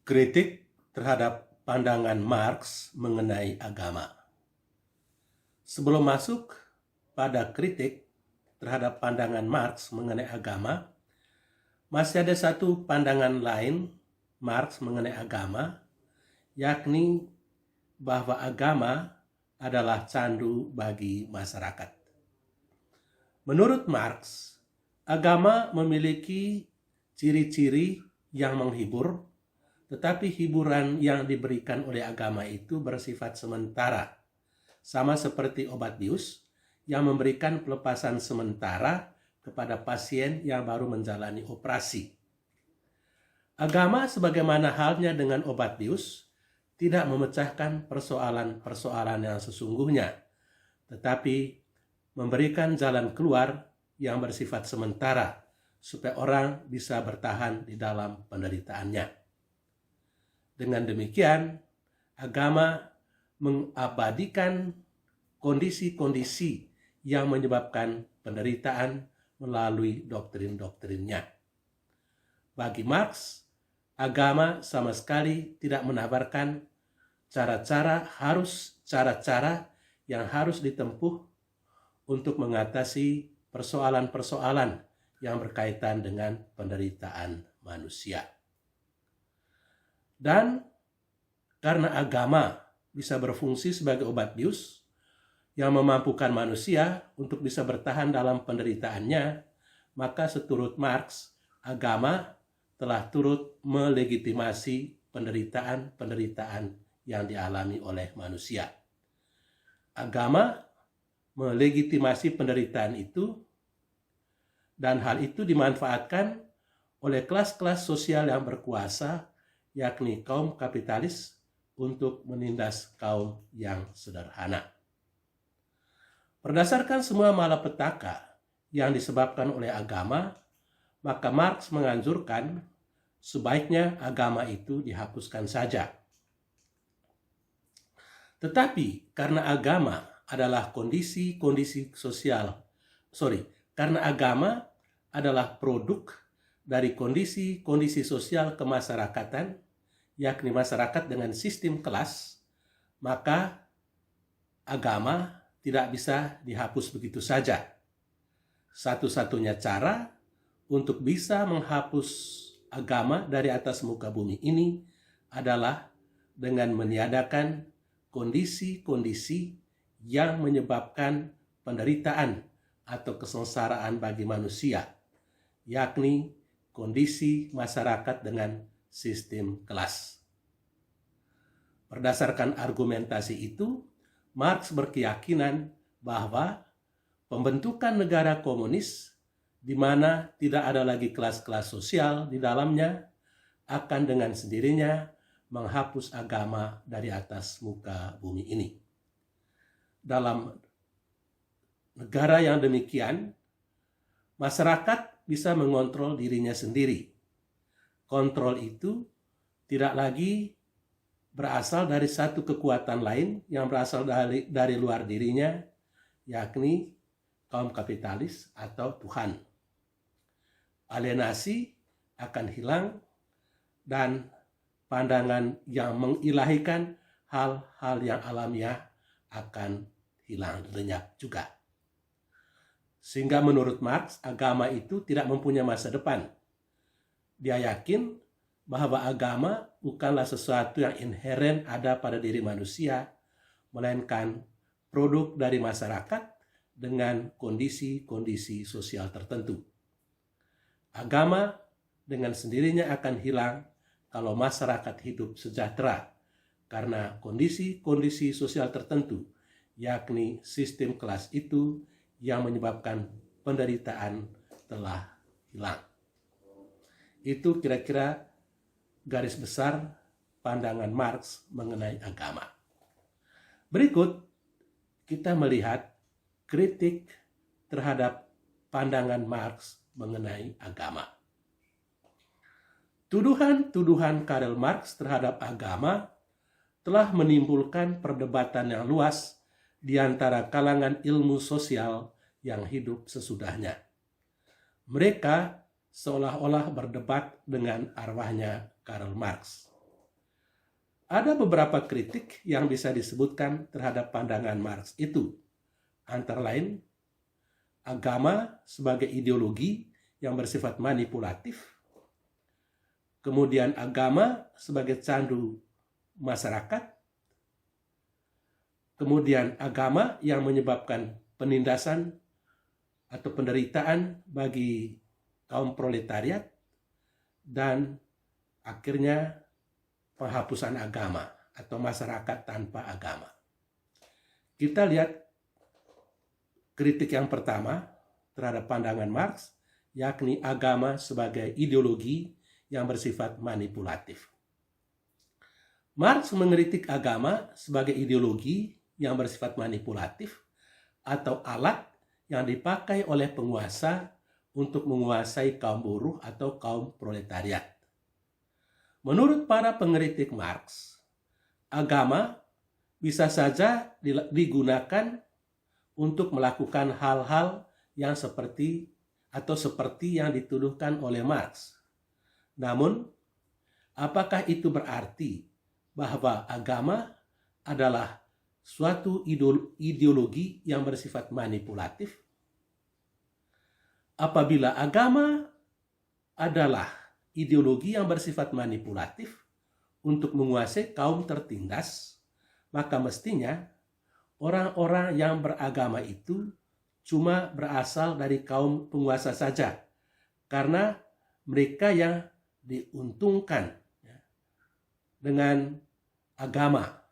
Kritik terhadap pandangan Marx mengenai agama. Sebelum masuk pada kritik terhadap pandangan Marx mengenai agama, masih ada satu pandangan lain Marx mengenai agama, yakni bahwa agama adalah candu bagi masyarakat. Menurut Marx, agama memiliki ciri-ciri yang menghibur, tetapi hiburan yang diberikan oleh agama itu bersifat sementara, sama seperti obat bius yang memberikan pelepasan sementara kepada pasien yang baru menjalani operasi. Agama, sebagaimana halnya dengan obat bius, tidak memecahkan persoalan-persoalan yang sesungguhnya, tetapi memberikan jalan keluar yang bersifat sementara supaya orang bisa bertahan di dalam penderitaannya. Dengan demikian, agama mengabadikan kondisi-kondisi yang menyebabkan penderitaan melalui doktrin-doktrinnya. Bagi Marx, agama sama sekali tidak menawarkan cara-cara yang harus ditempuh untuk mengatasi persoalan-persoalan yang berkaitan dengan penderitaan manusia. Dan karena agama bisa berfungsi sebagai obat bius yang memampukan manusia untuk bisa bertahan dalam penderitaannya, maka seturut Marx, agama telah turut melegitimasi penderitaan-penderitaan yang dialami oleh manusia. Agama melegitimasi penderitaan itu, dan hal itu dimanfaatkan oleh kelas-kelas sosial yang berkuasa, yakni kaum kapitalis, untuk menindas kaum yang sederhana. Berdasarkan semua malapetaka yang disebabkan oleh agama, maka Marx menganjurkan sebaiknya agama itu dihapuskan saja. Tetapi karena agama adalah karena agama adalah produk dari kondisi-kondisi sosial kemasyarakatan, yakni masyarakat dengan sistem kelas, maka agama tidak bisa dihapus begitu saja. Satu-satunya cara untuk bisa menghapus agama dari atas muka bumi ini adalah dengan meniadakan kondisi-kondisi yang menyebabkan penderitaan atau kesengsaraan bagi manusia, yakni kondisi masyarakat dengan sistem kelas. Berdasarkan argumentasi itu, Marx berkeyakinan bahwa pembentukan negara komunis di mana tidak ada lagi kelas-kelas sosial di dalamnya akan dengan sendirinya menghapus agama dari atas muka bumi ini. Dalam negara yang demikian, masyarakat bisa mengontrol dirinya sendiri. Kontrol itu tidak lagi berasal dari satu kekuatan lain yang berasal dari luar dirinya, yakni kaum kapitalis atau Tuhan. Alienasi akan hilang dan pandangan yang mengilahikan hal-hal yang alamiah akan hilang, lenyap juga. Sehingga menurut Marx, agama itu tidak mempunyai masa depan. Dia yakin bahwa agama bukanlah sesuatu yang inheren ada pada diri manusia, melainkan produk dari masyarakat dengan kondisi-kondisi sosial tertentu. Agama dengan sendirinya akan hilang kalau masyarakat hidup sejahtera karena kondisi-kondisi sosial tertentu, yakni sistem kelas itu yang menyebabkan penderitaan telah hilang. Itu kira-kira garis besar pandangan Marx mengenai agama. Berikut kita melihat kritik terhadap pandangan Marx mengenai agama. Tuduhan-tuduhan Karl Marx terhadap agama telah menimbulkan perdebatan yang luas di antara kalangan ilmu sosial yang hidup sesudahnya. Mereka seolah-olah berdebat dengan arwahnya Karl Marx. Ada beberapa kritik yang bisa disebutkan terhadap pandangan Marx itu, antara lain agama sebagai ideologi yang bersifat manipulatif, kemudian agama sebagai candu masyarakat, kemudian agama yang menyebabkan penindasan atau penderitaan bagi kaum proletariat, dan akhirnya penghapusan agama atau masyarakat tanpa agama. Kita lihat kritik yang pertama terhadap pandangan Marx, yakni agama sebagai ideologi yang bersifat manipulatif. Marx mengkritik agama sebagai ideologi yang bersifat manipulatif atau alat yang dipakai oleh penguasa untuk menguasai kaum buruh atau kaum proletariat. Menurut para pengkritik Marx, agama bisa saja digunakan untuk melakukan hal-hal yang seperti yang dituduhkan oleh Marx. Namun, apakah itu berarti bahwa agama adalah suatu ideologi yang bersifat manipulatif? Apabila agama adalah ideologi yang bersifat manipulatif untuk menguasai kaum tertindas, maka mestinya orang-orang yang beragama itu cuma berasal dari kaum penguasa saja, karena mereka yang diuntungkan dengan agama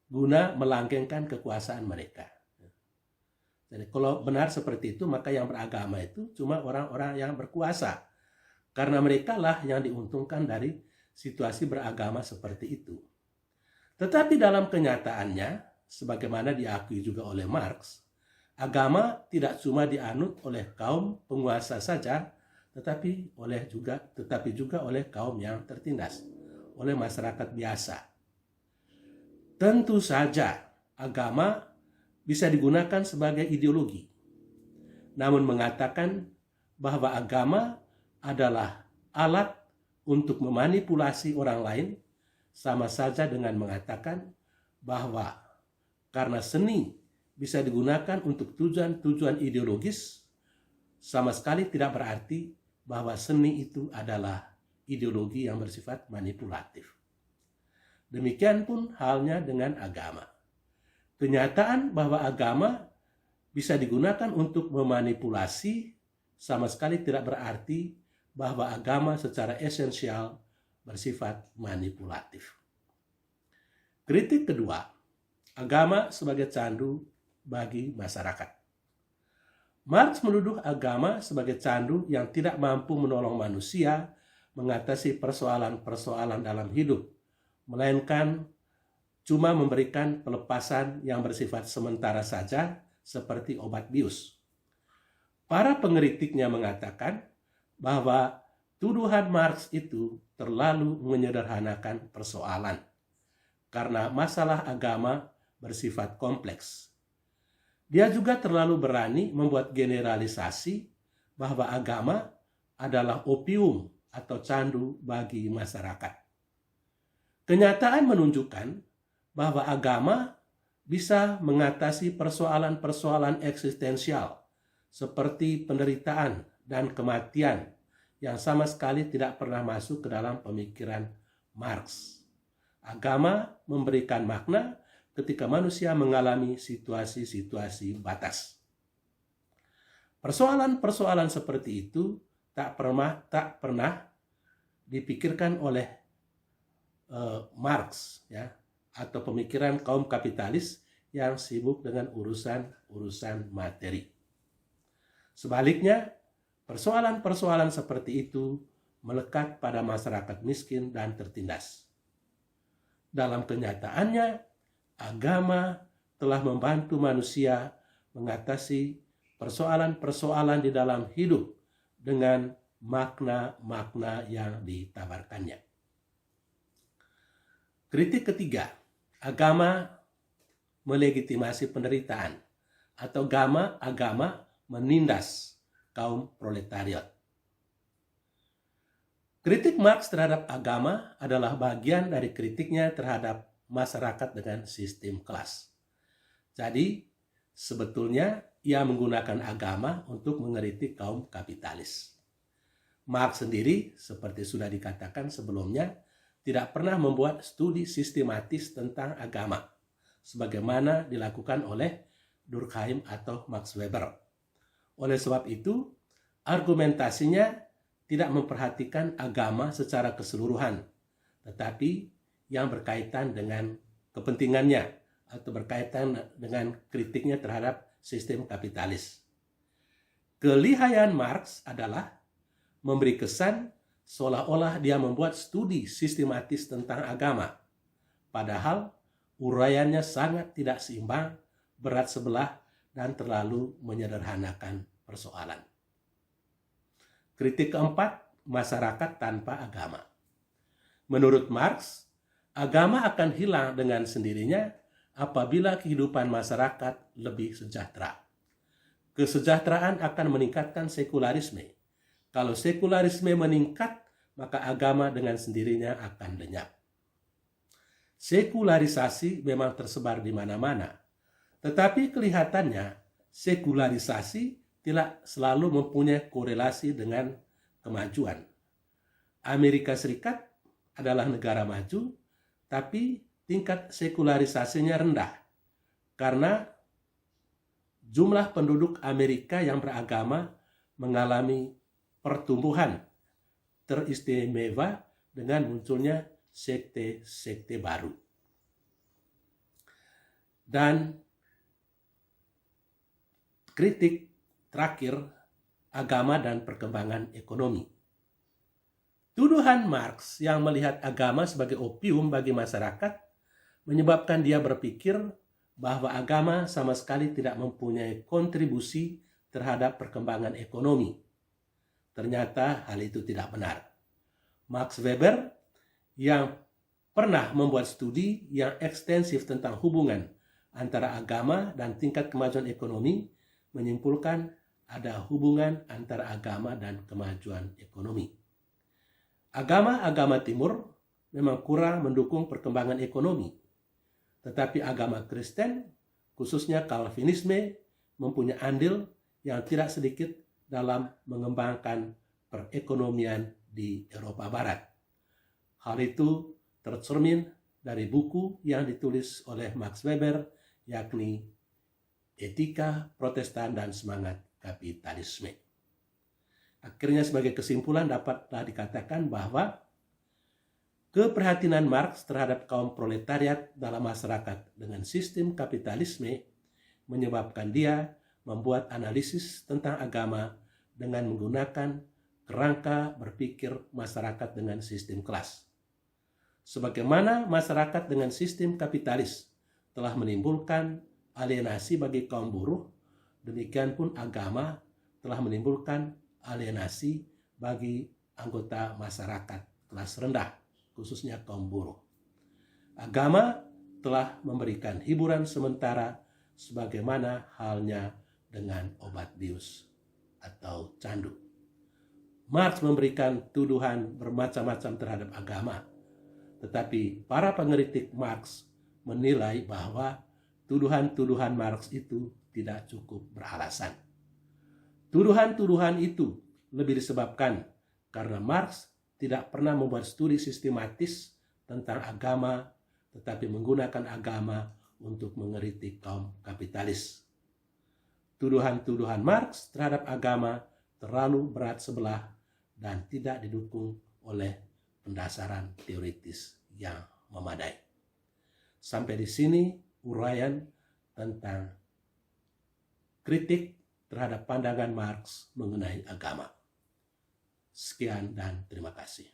guna melanggengkan kekuasaan mereka. Jadi kalau benar seperti itu, maka yang beragama itu cuma orang-orang yang berkuasa, karena mereka lah yang diuntungkan dari situasi beragama seperti itu. Tetapi dalam kenyataannya, sebagaimana diakui juga oleh Marx, agama tidak cuma dianut oleh kaum penguasa saja, tetapi juga oleh kaum yang tertindas, oleh masyarakat biasa. Tentu saja agama bisa digunakan sebagai ideologi, namun mengatakan bahwa agama adalah alat untuk memanipulasi orang lain sama saja dengan mengatakan bahwa karena seni bisa digunakan untuk tujuan-tujuan ideologis, sama sekali tidak berarti bahwa seni itu adalah ideologi yang bersifat manipulatif. Demikian pun halnya dengan agama. Kenyataan bahwa agama bisa digunakan untuk memanipulasi sama sekali tidak berarti bahwa agama secara esensial bersifat manipulatif. Kritik kedua, agama sebagai candu bagi masyarakat. Marx menuduh agama sebagai candu yang tidak mampu menolong manusia mengatasi persoalan-persoalan dalam hidup, melainkan cuma memberikan pelepasan yang bersifat sementara saja seperti obat bius. Para pengkritiknya mengatakan bahwa tuduhan Marx itu terlalu menyederhanakan persoalan karena masalah agama bersifat kompleks. Dia juga terlalu berani membuat generalisasi bahwa agama adalah opium atau candu bagi masyarakat. Kenyataan menunjukkan bahwa agama bisa mengatasi persoalan-persoalan eksistensial seperti penderitaan dan kematian yang sama sekali tidak pernah masuk ke dalam pemikiran Marx. Agama memberikan makna ketika manusia mengalami situasi-situasi batas. Persoalan-persoalan seperti itu tak pernah dipikirkan oleh Marx, ya, atau pemikiran kaum kapitalis yang sibuk dengan urusan materi. Sebaliknya, persoalan-persoalan seperti itu melekat pada masyarakat miskin dan tertindas. Dalam kenyataannya, agama telah membantu manusia mengatasi persoalan-persoalan di dalam hidup dengan makna-makna yang ditawarkannya. Kritik ketiga, agama melegitimasi penderitaan atau agama menindas kaum proletariat. Kritik Marx terhadap agama adalah bagian dari kritiknya terhadap masyarakat dengan sistem kelas. Jadi, sebetulnya ia menggunakan agama untuk mengkritik kaum kapitalis. Marx sendiri, seperti sudah dikatakan sebelumnya, tidak pernah membuat studi sistematis tentang agama, sebagaimana dilakukan oleh Durkheim atau Max Weber. Oleh sebab itu, argumentasinya tidak memperhatikan agama secara keseluruhan, tetapi yang berkaitan dengan kepentingannya atau berkaitan dengan kritiknya terhadap sistem kapitalis. Kelihayan Marx adalah memberi kesan seolah-olah dia membuat studi sistematis tentang agama, padahal uraiannya sangat tidak seimbang, berat sebelah, dan terlalu menyederhanakan persoalan. Kritik keempat, masyarakat tanpa agama. Menurut Marx, agama akan hilang dengan sendirinya apabila kehidupan masyarakat lebih sejahtera. Kesejahteraan akan meningkatkan sekularisme. Kalau sekularisme meningkat, maka agama dengan sendirinya akan lenyap. Sekularisasi memang tersebar di mana-mana, tetapi kelihatannya sekularisasi tidak selalu mempunyai korelasi dengan kemajuan. Amerika Serikat adalah negara maju, tapi tingkat sekularisasinya rendah karena jumlah penduduk Amerika yang beragama mengalami pertumbuhan teristimewa dengan munculnya sekte-sekte baru. Dan kritik terakhir, agama dan perkembangan ekonomi. Tuduhan Marx yang melihat agama sebagai opium bagi masyarakat menyebabkan dia berpikir bahwa agama sama sekali tidak mempunyai kontribusi terhadap perkembangan ekonomi. Ternyata hal itu tidak benar. Max Weber yang pernah membuat studi yang ekstensif tentang hubungan antara agama dan tingkat kemajuan ekonomi menyimpulkan ada hubungan antara agama dan kemajuan ekonomi. Agama-agama timur memang kurang mendukung perkembangan ekonomi, tetapi agama Kristen, khususnya Calvinisme, mempunyai andil yang tidak sedikit dalam mengembangkan perekonomian di Eropa Barat. Hal itu tercermin dari buku yang ditulis oleh Max Weber, yakni Etika Protestan dan Semangat Kapitalisme. Akhirnya sebagai kesimpulan dapatlah dikatakan bahwa keprihatinan Marx terhadap kaum proletariat dalam masyarakat dengan sistem kapitalisme menyebabkan dia membuat analisis tentang agama dengan menggunakan kerangka berpikir masyarakat dengan sistem kelas. Sebagaimana masyarakat dengan sistem kapitalis telah menimbulkan alienasi bagi kaum buruh, demikian pun agama telah menimbulkan alienasi bagi anggota masyarakat kelas rendah, khususnya kaum buruh. Agama telah memberikan hiburan sementara sebagaimana halnya dengan obat bius atau candu. Marx memberikan tuduhan bermacam-macam terhadap agama, tetapi para pengkritik Marx menilai bahwa tuduhan-tuduhan Marx itu tidak cukup beralasan. Tuduhan-tuduhan itu lebih disebabkan karena Marx tidak pernah membuat studi sistematis tentang agama, tetapi menggunakan agama untuk mengkritik kaum kapitalis. Tuduhan-tuduhan Marx terhadap agama terlalu berat sebelah dan tidak didukung oleh pendasaran teoritis yang memadai. Sampai di sini uraian tentang kritik terhadap pandangan Marx mengenai agama. Sekian dan terima kasih.